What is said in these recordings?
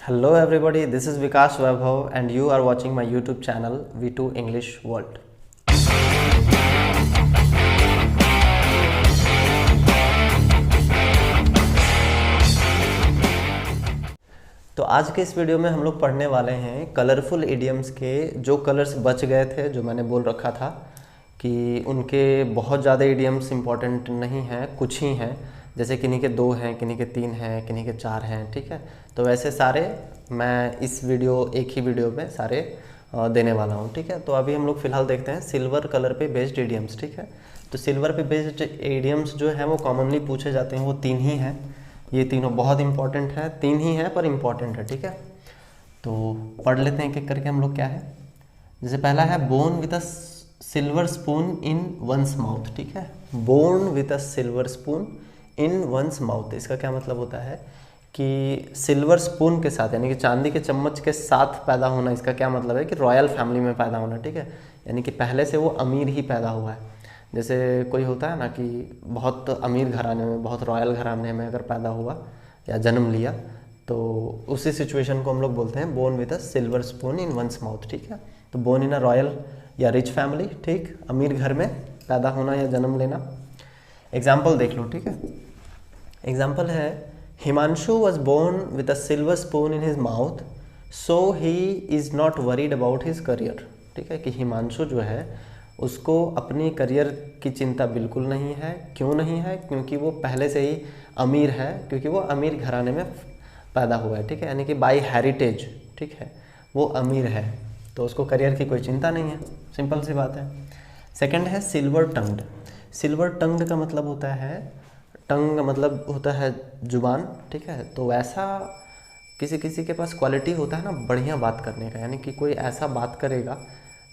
Hello everybody, this is Vikas Vaibhav and you are watching my YouTube channel V2 English World। तो आज के इस video में हम लोग पढ़ने वाले हैं कलरफुल इडियम्स के जो कलर्स बच गए थे, जो मैंने बोल रखा था कि उनके बहुत ज़्यादा इडियम्स इंपॉर्टेंट नहीं हैं, कुछ ही हैं, जैसे किन्हीं के 2 हैं, किन्हीं के 3 हैं, किन्हीं के 4 हैं। ठीक है, तो वैसे सारे मैं इस एक ही वीडियो में सारे देने वाला हूँ। ठीक है, तो अभी हम लोग फिलहाल देखते हैं सिल्वर कलर पे बेस्ड इडियम्स। ठीक है, तो सिल्वर पे बेस्ड इडियम्स जो है वो कॉमनली पूछे जाते हैं, वो 3 ही हैं। ये तीनों बहुत इंपॉर्टेंट है, 3 ही हैं पर इंपॉर्टेंट है। ठीक है, तो पढ़ लेते हैं एक एक करके हम लोग। क्या है, जैसे पहला है born with a silver spoon in one's mouth. ठीक है, born with a silver spoon in one's mouth, इसका क्या मतलब होता है कि सिल्वर स्पून के साथ यानी कि चांदी के चम्मच के साथ पैदा होना। इसका क्या मतलब है कि रॉयल फैमिली में पैदा होना। ठीक है, यानी कि पहले से वो अमीर ही पैदा हुआ है। जैसे कोई होता है ना कि बहुत अमीर घराने में, बहुत रॉयल घराने में अगर पैदा हुआ या जन्म लिया, तो उसी सिचुएशन को हम लोग बोलते हैं born with a silver spoon in one's mouth. ठीक है, तो बोर्न इन अ रॉयल या रिच फैमिली, ठीक, अमीर घर में पैदा होना या जन्म लेना। एग्जाम्पल देख लो। ठीक है, एग्जाम्पल है Himanshu was born with a silver spoon in his mouth so he is not worried about his career. ठीक है, कि हिमांशु जो है उसको अपनी करियर की चिंता बिल्कुल नहीं है। क्यों नहीं है? क्योंकि वो पहले से ही अमीर है, क्योंकि वो अमीर घराने में पैदा हुआ है। ठीक है, यानी कि बाय हेरिटेज, ठीक है, वो अमीर है, तो उसको करियर की कोई चिंता नहीं है। सिंपल सी बात है। सेकंड है सिल्वर टंग्ड। सिल्वर टंग्ड का मतलब होता है, टंग मतलब होता है जुबान। ठीक है, तो वैसा किसी किसी के पास क्वालिटी होता है ना बढ़िया बात करने का, यानी कि कोई ऐसा बात करेगा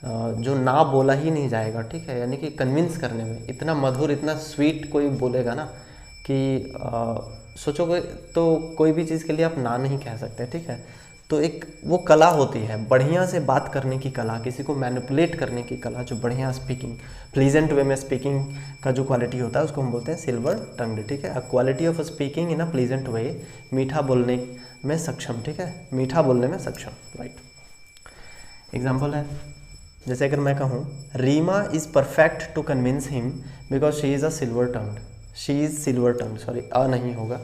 जो ना बोला ही नहीं जाएगा। ठीक है, यानी कि कन्विंस करने में इतना मधुर, इतना स्वीट कोई बोलेगा ना कि सोचोगे तो कोई भी चीज़ के लिए आप ना नहीं कह सकते। ठीक है, तो एक वो कला होती है बढ़िया से बात करने की कला, किसी को मैनिपुलेट करने की कला, जो बढ़िया स्पीकिंग, प्लीजेंट वे में स्पीकिंग का जो क्वालिटी होता है उसको हम बोलते हैं सिल्वर टंग्ड। ठीक है, a quality of speaking in a pleasant way, मीठा बोलने में सक्षम। ठीक है, मीठा बोलने में सक्षम, राइट। एग्जाम्पल है, जैसे अगर मैं कहूँ Reema is perfect to convince him because she is a silver tongued. She is silver tongued, sorry a नहीं होगा,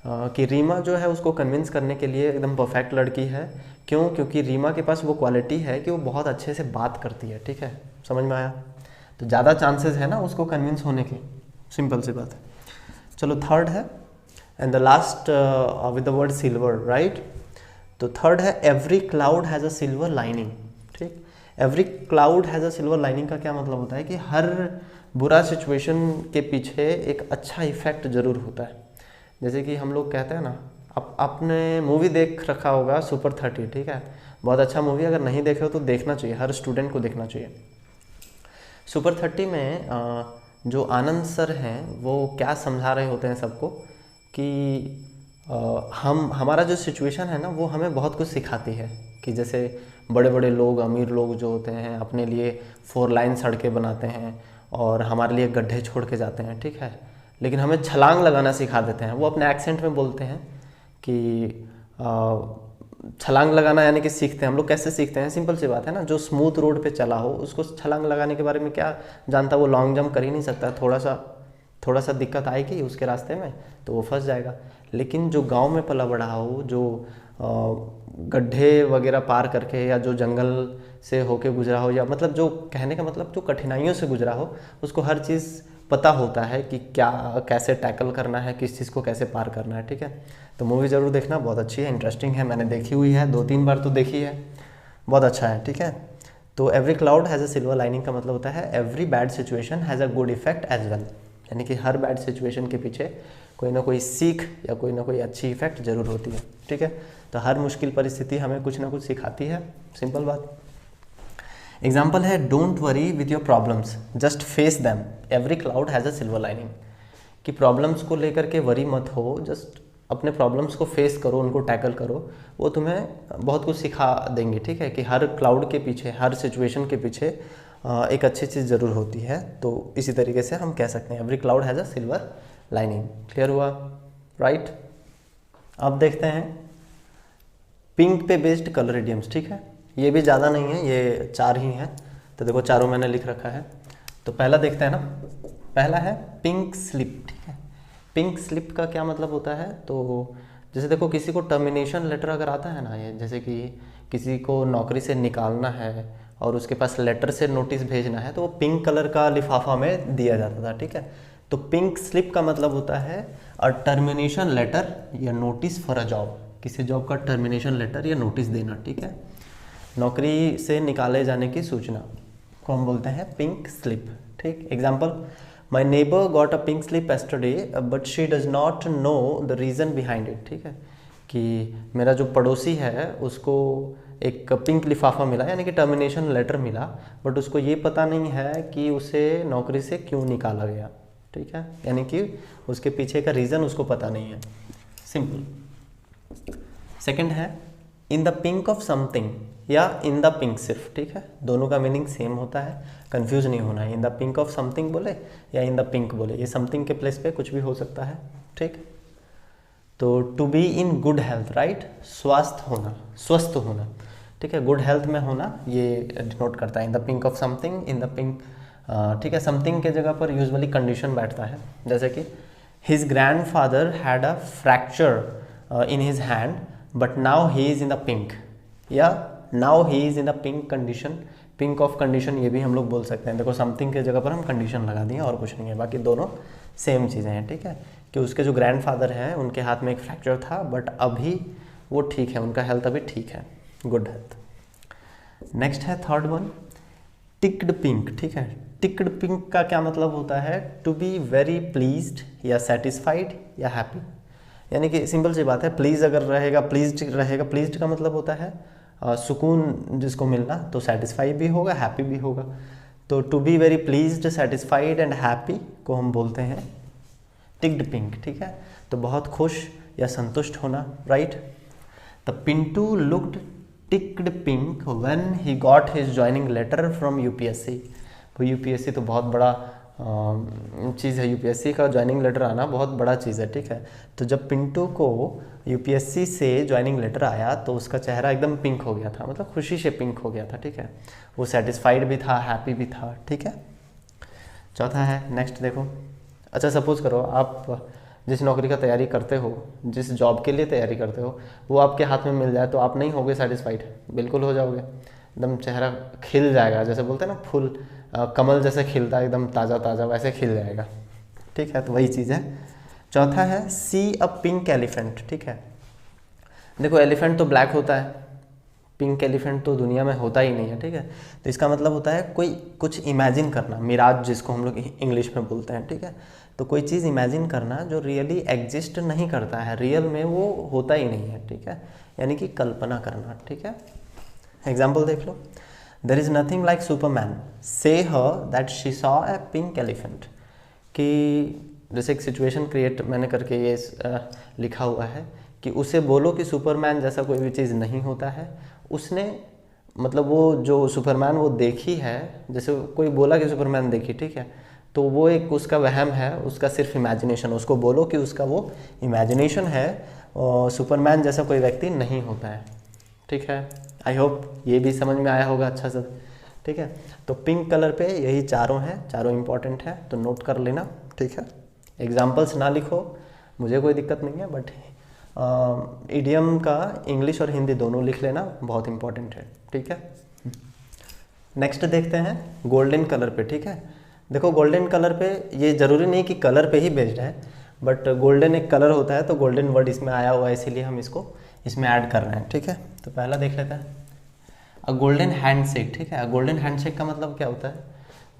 कि रीमा जो है उसको कन्विंस करने के लिए एकदम परफेक्ट लड़की है। क्यों? क्योंकि रीमा के पास वो क्वालिटी है कि वो बहुत अच्छे से बात करती है। ठीक है, समझ में आया? तो ज़्यादा चांसेस है ना उसको कन्विंस होने के, सिंपल सी बात है। चलो थर्ड है, and the last with the word silver, right. तो थर्ड है every cloud has a silver lining. ठीक, every cloud has a silver lining का क्या मतलब होता है कि हर बुरा सिचुएशन के पीछे एक अच्छा इफेक्ट जरूर होता है। जैसे कि हम लोग कहते हैं ना, आपने मूवी देख रखा होगा सुपर 30। ठीक है, बहुत अच्छा मूवी, अगर नहीं देखे हो तो देखना चाहिए, हर स्टूडेंट को देखना चाहिए। सुपर 30 में जो आनंद सर हैं वो क्या समझा रहे होते हैं सबको कि हमारा जो सिचुएशन है ना वो हमें बहुत कुछ सिखाती है। कि जैसे बड़े बड़े लोग, अमीर लोग जो होते हैं अपने लिए 4 लाइन सड़कें बनाते हैं और हमारे लिए गड्ढे छोड़ के जाते हैं। ठीक है, लेकिन हमें छलांग लगाना सिखा देते हैं। वो अपने एक्सेंट में बोलते हैं कि छलांग लगाना, यानी कि सीखते हैं हम लोग। कैसे सीखते हैं? सिंपल सी बात है ना, जो स्मूथ रोड पे चला हो उसको छलांग लगाने के बारे में क्या जानता, वो लॉन्ग जंप कर ही नहीं सकता। थोड़ा सा दिक्कत आएगी उसके रास्ते में तो वो फंस जाएगा। लेकिन जो गांव में पला बढ़ा हो, जो गड्ढे वगैरह पार करके या जो जंगल से होके गुजरा हो, या मतलब जो कहने का मतलब जो कठिनाइयों से गुजरा हो, उसको हर चीज़ पता होता है कि क्या कैसे टैकल करना है, किस चीज़ को कैसे पार करना है। ठीक है, तो मूवी ज़रूर देखना, बहुत अच्छी है, इंटरेस्टिंग है, मैंने देखी हुई है, 2-3 बार तो देखी है, बहुत अच्छा है। ठीक है, तो every cloud has a silver lining का मतलब होता है every bad situation has a good effect as well, यानी कि हर बैड सिचुएशन के पीछे कोई ना कोई सीख या कोई ना कोई अच्छी इफेक्ट जरूर होती है। ठीक है, तो हर मुश्किल परिस्थिति हमें कुछ ना कुछ सिखाती है, सिंपल बात। एग्जाम्पल है don't worry with your problems, just face them, every cloud has a silver lining. कि प्रॉब्लम्स को लेकर के वरी मत हो, जस्ट अपने प्रॉब्लम्स को फेस करो, उनको टैकल करो, वो तुम्हें बहुत कुछ सिखा देंगे। ठीक है, कि हर क्लाउड के पीछे, हर सिचुएशन के पीछे एक अच्छी चीज़ ज़रूर होती है। तो इसी तरीके से हम कह सकते हैं every cloud has a silver lining. Clear हुआ? राइट। अब देखते हैं पिंक पे बेस्ड कलर इडियम्स, ठीक है। ये भी ज़्यादा नहीं है, ये 4 ही हैं, तो देखो चारों मैंने लिख रखा है। तो पहला देखते हैं ना, पहला है पिंक स्लिप, ठीक है। पिंक स्लिप का क्या मतलब होता है, तो जैसे देखो किसी को टर्मिनेशन लेटर अगर आता है ना, ये जैसे कि किसी को नौकरी से निकालना है और उसके पास लेटर से नोटिस भेजना है, तो वो पिंक कलर का लिफाफा में दिया जाता था, ठीक है। तो पिंक स्लिप का मतलब होता है अ टर्मिनेशन लेटर या नोटिस फॉर अ जॉब, किसी जॉब का टर्मिनेशन लेटर या नोटिस देना, ठीक है। नौकरी से निकाले जाने की सूचना को हम बोलते हैं पिंक स्लिप, ठीक। Example, my neighbour got a pink slip yesterday but she does not know the reason behind it, ठीक है। कि मेरा जो पड़ोसी है उसको एक पिंक लिफाफा मिला, यानी कि टर्मिनेशन लेटर मिला, बट उसको ये पता नहीं है कि उसे नौकरी से क्यों निकाला गया, ठीक है। यानी कि उसके पीछे का रीज़न उसको पता नहीं है, सिंपल। सेकंड है इन द पिंक ऑफ समथिंग या इन द पिंक सिर्फ, ठीक है। दोनों का मीनिंग सेम होता है, कंफ्यूज नहीं होना है। इन द पिंक ऑफ समथिंग बोले या इन द पिंक बोले, ये समथिंग के प्लेस पे कुछ भी हो सकता है, ठीक। तो to be in good health, right, स्वस्थ होना, स्वस्थ होना, ठीक है। गुड हेल्थ में होना ये डिनोट करता है। इन the pink of something, in the pink, ठीक है। समथिंग के जगह पर यूजुअली कंडीशन बैठता है, जैसे कि his grandfather had a fracture in his hand but now he is in the pink, या now he is in the pink condition. Pink of condition ये भी हम लोग बोल सकते हैं। देखो समथिंग के जगह पर हम कंडीशन लगा दिए और कुछ नहीं है, बाकी दोनों सेम चीज़ें हैं, ठीक है। कि उसके जो ग्रैंडफादर हैं उनके हाथ में एक फ्रैक्चर था बट अभी वो ठीक है, उनका हेल्थ अभी ठीक है, गुड हेल्थ। नेक्स्ट है थर्ड वन, टिक्ड पिंक, ठीक है। टिक्ड पिंक का क्या मतलब होता है, टू बी वेरी प्लीज्ड या सेटिस्फाइड या हैप्पी। यानी कि सिंपल सी बात है, प्लीज अगर रहेगा, प्लीज्ड रहेगा, प्लीज्ड का मतलब होता है सुकून जिसको मिलना, तो सेटिस्फाई भी होगा, हैप्पी भी होगा। तो to be very pleased, satisfied and happy को हम बोलते हैं टिक्ड पिंक, ठीक है। तो बहुत खुश या संतुष्ट होना, right. The Pintu looked tickled pink when he got his joining letter from UPSC. तो यूपीएससी तो बहुत बड़ा चीज़ है, यूपीएससी का ज्वाइनिंग लेटर आना बहुत बड़ा चीज़ है, ठीक है। तो जब पिंटू को यूपीएससी से ज्वाइनिंग लेटर आया तो उसका चेहरा एकदम पिंक हो गया था, मतलब खुशी से पिंक हो गया था, ठीक है। वो सेटिस्फाइड भी था, हैप्पी भी था, ठीक है। चौथा है, नेक्स्ट देखो। अच्छा, सपोज करो आप जिस नौकरी का तैयारी करते हो, जिस जॉब के लिए तैयारी करते हो, वो आपके हाथ में मिल जाए तो आप नहीं होगे सेटिस्फाइड? बिल्कुल हो जाओगे, एकदम चेहरा खिल जाएगा, जैसे बोलते हैं ना फूल कमल जैसे खिलता है, एकदम ताज़ा ताज़ा वैसे खिल जाएगा, ठीक है। तो वही चीज़ है। चौथा है सी अ पिंक एलिफेंट, ठीक है। देखो एलिफेंट तो ब्लैक होता है, पिंक एलिफेंट तो दुनिया में होता ही नहीं है, ठीक है। तो इसका मतलब होता है कोई कुछ इमेजिन करना, मिराज जिसको हम लोग इंग्लिश में बोलते हैं, ठीक है। तो कोई चीज़ इमेजिन करना जो रियली एग्जिस्ट नहीं करता है, रियल में वो होता ही नहीं है, ठीक है। यानी कि कल्पना करना, ठीक है। एग्जाम्पल देख लो, there is nothing like Superman, say her that she saw a pink elephant. कि जैसे एक सिचुएशन क्रिएट मैंने करके ये लिखा हुआ है कि उसे बोलो कि सुपरमैन जैसा कोई भी चीज़ नहीं होता है। उसने मतलब वो जो सुपरमैन वो देखी है, जैसे कोई बोला कि सुपरमैन देखी, ठीक है, तो वो एक उसका वहम है, उसका सिर्फ इमेजिनेशन। उसको बोलो कि उसका वो इमेजिनेशन है, और सुपरमैन जैसा कोई व्यक्ति नहीं होता है, ठीक है। आई होप ये भी समझ में आया होगा अच्छा से, ठीक है। तो पिंक कलर पे यही चारों हैं, चारों इंपॉर्टेंट है, तो नोट कर लेना, ठीक है। एग्जाम्पल्स ना लिखो, मुझे कोई दिक्कत नहीं है, बट इडियम का इंग्लिश और हिंदी दोनों लिख लेना, बहुत इंपॉर्टेंट है, ठीक है। नेक्स्ट देखते हैं गोल्डन कलर पे, ठीक है। देखो गोल्डन कलर पे ये ज़रूरी नहीं कि कलर पे ही बेस्ड है, बट गोल्डन एक कलर होता है, तो गोल्डन वर्ड इसमें आया हुआ है, इसीलिए हम इसको इसमें ऐड कर रहे हैं, ठीक है। तो पहला देख लेते हैं अ गोल्डन हैंडशेक, ठीक है। गोल्डन हैंडशेक का मतलब क्या होता है,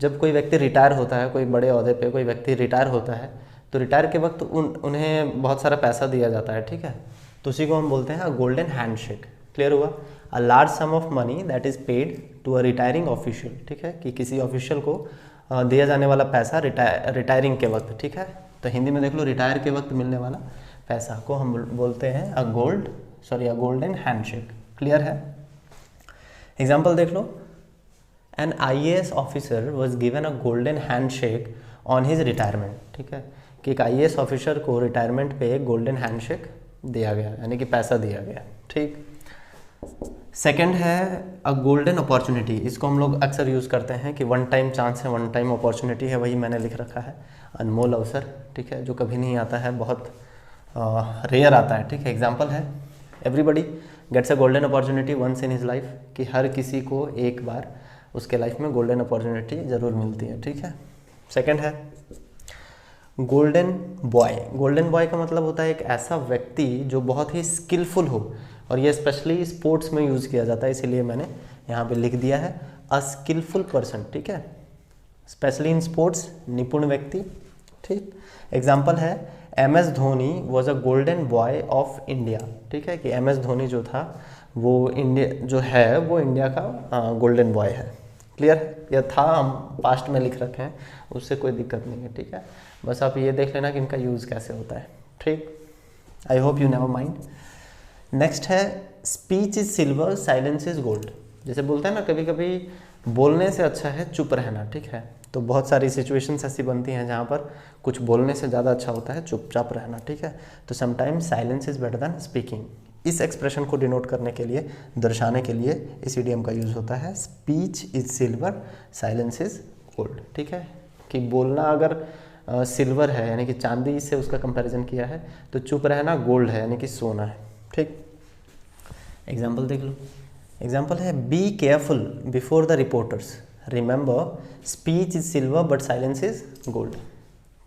जब कोई व्यक्ति रिटायर होता है, कोई बड़े ओहदे पे कोई व्यक्ति रिटायर होता है, तो रिटायर के वक्त उन्हें बहुत सारा पैसा दिया जाता है, ठीक है। तो उसी को हम बोलते हैं गोल्डन हैंडशेक। क्लियर हुआ? A large sum of money that is paid to a retiring official, ठीक है, कि किसी ऑफिशियल को दिया जाने वाला पैसा रिटायरिंग के वक्त, ठीक है। तो हिंदी में देख लो, रिटायर के वक्त मिलने वाला पैसा को हम बोलते हैं अ गोल्डन हैंडशेक। क्लियर है? एग्जाम्पल देख लो, an IAS officer was given a golden handshake on his retirement, ठीक है, कि एक IAS ऑफिसर को रिटायरमेंट पे एक गोल्डन हैंडशेक दिया गया, यानी कि पैसा दिया गया, ठीक। सेकंड है अ गोल्डन अपॉर्चुनिटी। इसको हम लोग अक्सर यूज़ करते हैं कि वन टाइम चांस है, वन टाइम अपॉर्चुनिटी है, वही मैंने लिख रखा है। अनमोल अवसर, ठीक है, जो कभी नहीं आता है, बहुत रेयर आता है, ठीक है। एग्जाम्पल है everybody gets a golden opportunity once in his life, कि हर किसी को एक बार उसके लाइफ में गोल्डन अपॉर्चुनिटी ज़रूर मिलती है, ठीक है। सेकंड है गोल्डन बॉय। गोल्डन बॉय का मतलब होता है एक ऐसा व्यक्ति जो बहुत ही स्किलफुल हो, और ये स्पेशली स्पोर्ट्स में यूज़ किया जाता है, इसीलिए मैंने यहाँ पे लिख दिया है अ स्किलफुल पर्सन, ठीक है, स्पेशली इन स्पोर्ट्स, निपुण व्यक्ति, ठीक। एग्जाम्पल है M S Dhoni was a golden boy of India, ठीक है, कि एम एस धोनी जो था वो इंडिया जो है वो इंडिया का गोल्डन बॉय है। क्लियर, यह था, हम पास्ट में लिख रखे हैं, उससे कोई दिक्कत नहीं है, ठीक है। बस आप ये देख लेना कि इनका यूज़ कैसे होता है, ठीक। I hope you never mind. Next है speech is silver silence is gold. जैसे बोलते हैं ना, कभी कभी बोलने से अच्छा है चुप रहना, ठीक है। तो बहुत सारी सिचुएशंस ऐसी बनती हैं जहाँ पर कुछ बोलने से ज़्यादा अच्छा होता है चुपचाप रहना, ठीक है। तो sometimes silence is better than speaking. इस एक्सप्रेशन को डिनोट करने के लिए, दर्शाने के लिए इस इडियम का यूज़ होता है speech is silver silence is gold, ठीक है। कि बोलना अगर सिल्वर है यानी कि चांदी से उसका कंपैरिजन किया है, तो चुप रहना गोल्ड है यानी कि सोना है, ठीक। एग्जाम्पल देख लो। एग्जाम्पल है be careful before the reporters, remember speech is silver but silence is gold.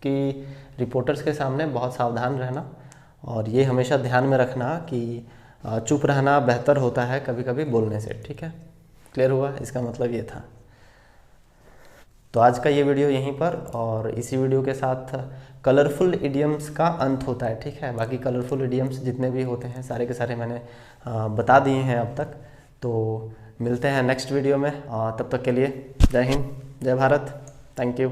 कि रिपोर्टर्स के सामने बहुत सावधान रहना, और ये हमेशा ध्यान में रखना कि चुप रहना बेहतर होता है कभी कभी बोलने से, ठीक है। क्लियर हुआ, इसका मतलब ये था। तो आज का ये वीडियो यहीं पर, और इसी वीडियो के साथ कलरफुल इडियम्स का अंत होता है, ठीक है। बाकी कलरफुल इडियम्स जितने भी होते हैं सारे के सारे मैंने बता दिए हैं अब तक। तो मिलते हैं नेक्स्ट वीडियो में, तब तक के लिए जय हिंद, जय भारत, थैंक यू।